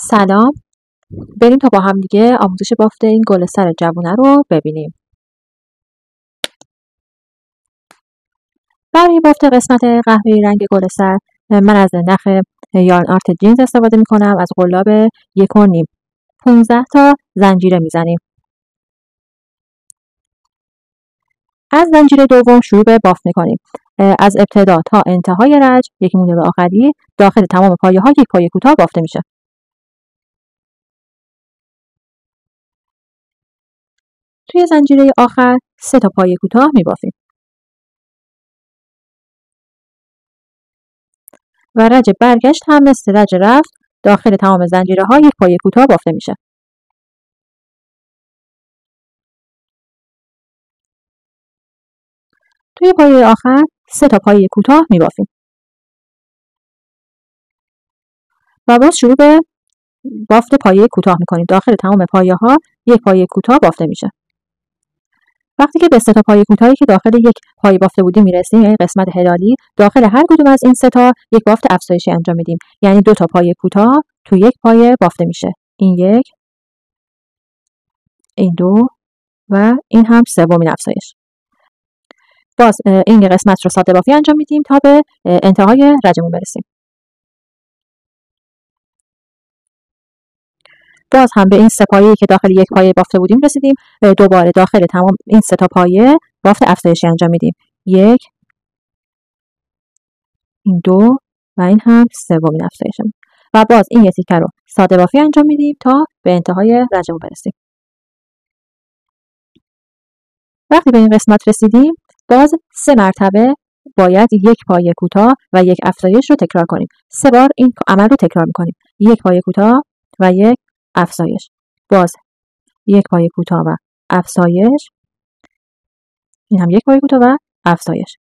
سلام، بریم تا با هم دیگه آموزش بافت این گل سر جوونه رو ببینیم. برای بافت قسمت قهوه‌ای رنگ گل سر من از نخ یارن آرت جینز استفاده میکنم. از قلاب 1.5 15 تا زنجیره میزنیم. از زنجیره دوم شروع به بافت میکنیم. از ابتدا تا انتهای رج 1 مونده به آخری داخل تمام پایه ها 1 پایه کوتاه بافته میشه. توی زنجیره آخر 3 تا پایه کوتاه میبافیم و رج برگشت هم مثل رج رفت داخل تمام زنجیره ها 1 پایه کوتاه بافته میشه. توی پایه آخر 3 تا پایه کوتاه میبافیم و باز شروع به بافت پایه کوتاه میکنیم. داخل تمام پایه ها 1 پایه کوتاه بافته میشه. وقتی که به 3 تا پایه کوتاهی که داخل 1 پایه بافته بودیم میرسیم، یعنی قسمت هلالی، داخل هر کدوم از این 3 تا 1 بافت افزایشی انجام میدیم. یعنی 2 تا پایه کوتاه تو 1 پایه بافته میشه. این 1، این 2 و این هم سومین افزایش. باز این قسمت رو ساده بافی انجام میدیم تا به انتهای رجمون برسیم. باز هم به این 3 پایه‌ای که داخل 1 پایه بافته بودیم رسیدیم. دوباره داخل تمام این 3 تا پایه بافت افزایشی انجام میدیم. 1، این 2 و این هم سومین افزایشمون. و باز این یه تیکه رو ساده بافی انجام میدیم تا به انتهای رجمون برسیم. وقتی به این قسمت رسیدیم، باز 3 مرتبه باید 1 پایه کوتاه و 1 افزایش رو تکرار کنیم. 3 بار این عمل رو تکرار میکنیم. 1 پایه کوتاه و 1 افزایش. باز 1 پایه کوتاه و افزایش. این هم 1 پایه کوتاه و افزایش.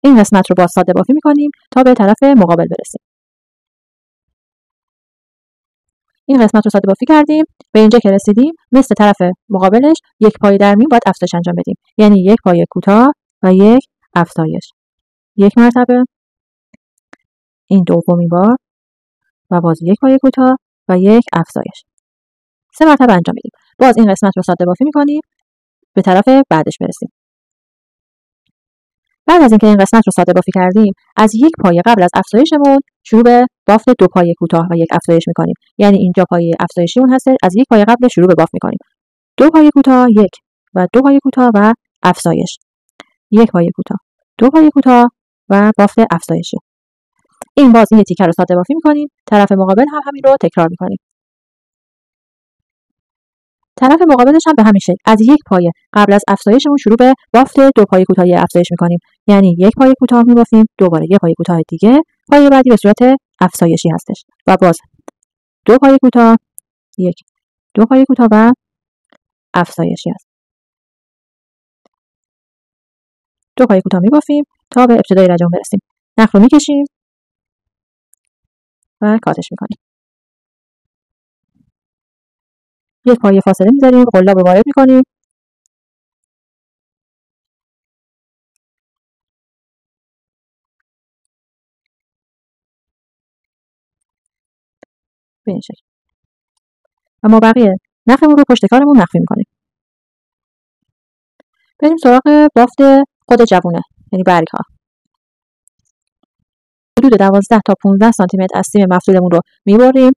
این قسمت رو باز ساده بافی میکنیم تا به طرف مقابل برسیم. این قسمت رو ساده بافی کردیم. به اینجا که رسیدیم، مثل طرف مقابلش 1 پایه در میون باید افزایش انجام بدیم. یعنی 1 پایه کوتاه و 1 افزایش. 1 مرتبه، این دومین بار و باز 1 پایه کوتاه و 1 افزایش. 3 مرتبه انجام میدیم. باز این قسمت رو ساده بافی میکنیم به طرف بعدش برسیم. بعد از اینکه این قسمت رو ساده بافی کردیم، از 1 پایه قبل از افزایشمون شروع به بافت 2 پایه کوتاه و 1 افزایش میکنیم. یعنی اینجا پایه افزایشیمون هست، از 1 پایه قبل شروع به بافت میکنیم. 2 پایه کوتاه، 1 و 2 پایه کوتاه و افزایش. 1 پایه کوتاه، 2 پایه کوتاه و بافت افزایشی. این باز این تیکه رو ساده بافی میکنیم. طرف مقابل هم همین رو تکرار میکنیم. طرف مقابلش هم به همین شکل از 1 پایه قبل از افزایشمون شروع به بافت 2 پایه کوتاه افزایش میکنیم. یعنی 1 پایه کوتاه میبافیم، دوباره 1 پایه کوتاه دیگه، پایه بعدی به صورت افزایشی هستش و باز 2 پایه کوتاه، 1، 2 پایه کوتاه و افزایشی هست. 2 پایه کوتاه میبافیم تا به ابتدای رجمون برسیم. نخ رو میکشیم و کاتش میکنیم. 1 پایه فاصله میذاریم، قلاب رو وارد میکنیم. به این شکل. و ما بقیه نخمون رو پشت کارمون مخفی میکنیم. بریم سراغ بافت خود جوونه، یعنی برگ ها. حدود 12 تا 15 سانتی متر از سیم مفتولمون رو میبریم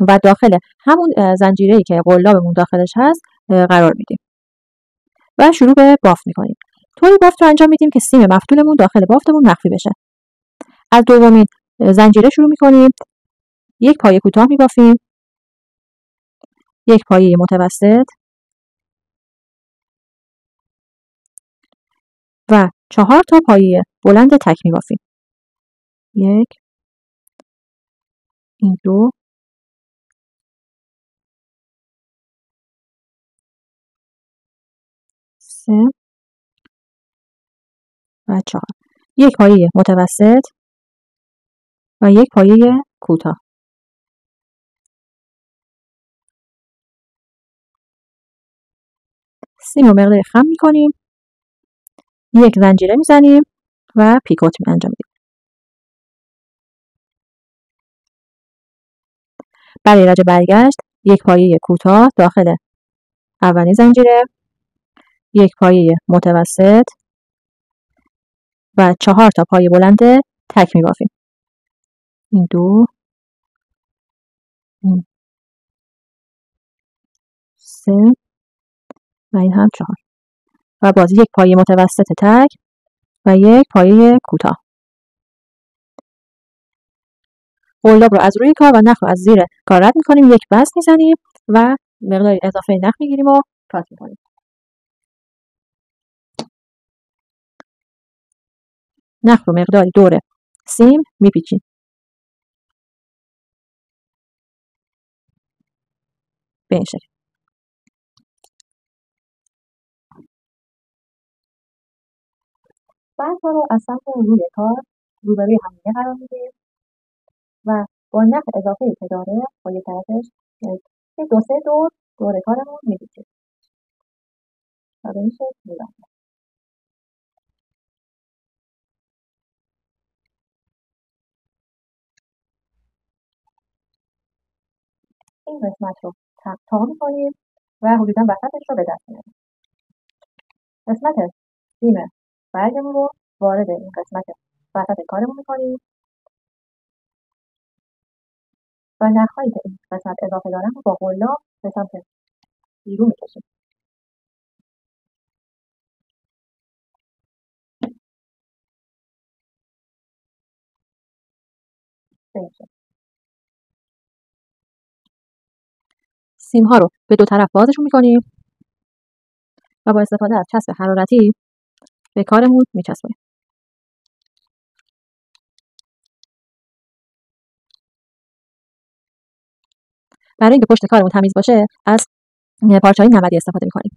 و داخل همون زنجیره‌ای که قلابمون داخلش هست قرار میدیم و شروع به بافت میکنیم. طوری بافت رو انجام میدیم که سیم مفتولمون داخل بافتمون مخفی بشه. از دومین زنجیره شروع میکنیم. 1 پایه کوتاه میبافیم، 1 پایه متوسط و 4 تا پایه بلند تک میبافیم. 1، این 2، 3 و 4. 1 پایه متوسط و 1 پایه کوتاه. سیم رو مقدار خم میکنیم، 1 زنجیره میزنیم و پیکوت انجام میدیم. برای ایراد برگشت یک پایه کوتاه داخل اولین زنجیره، یک پایه متوسط و 4 تا پایه بلند تک می‌بافیم. این 2 این 3 و این هم 4 و باز یک پایه متوسط تک و یک پایه کوتاه. قلاب رو از روی کار و نخ رو از زیر کار رد می‌کنیم، یک بست می‌زنیم و مقداری اضافه نخ می‌گیریم و کات می‌کنیم. نخ رو مقداری دور سیم می‌پیچیم. به این شکل. بعد رو از سمت روی کار روبروی همدیگه قرار میدیم و با نخ اضافه‌ای که داره با یک طرفش یک 2-3 دور کارمون می‌پیچیم و به این شکل می‌بندیم. این قسمت رو تا می‌کنیم و حدوداً وسطش رو به دست میاریم. قسمت سیم برگمون رو وارد این قسمت وسط کارمون می‌کنیم و نخ‌هایی که این قسمت اضافه دارن رو با قلاب به سمت بیرون می‌کشیم. سیم‌ها رو به دو طرف بازشون می‌کنیم و با استفاده از چسب حرارتی به کارمون می‌چسبونیم. برای اینکه پشت کارمون تمیز باشه از پارچه‌های نمدی استفاده می‌کنیم.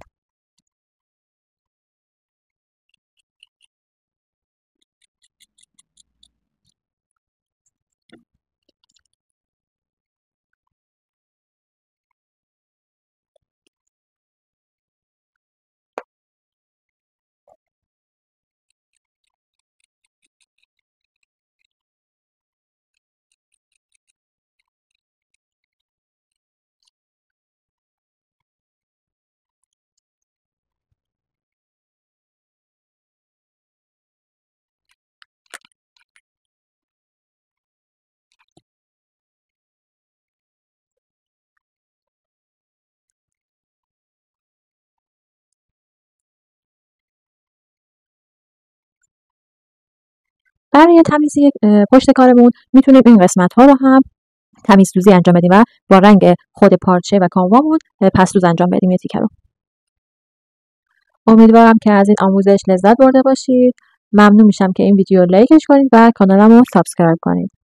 برای تمیزی پشت کارمون میتونیم این قسمت‌ها رو هم تمیزدوزی انجام بدیم و با رنگ خود پارچه و کانوامون پس‌دوز انجام بدیم یه تیکه رو. امیدوارم که از این آموزش لذت برده باشید. ممنون میشم که این ویدیو رو لایکش کنید و کانالمو سابسکرایب کنید.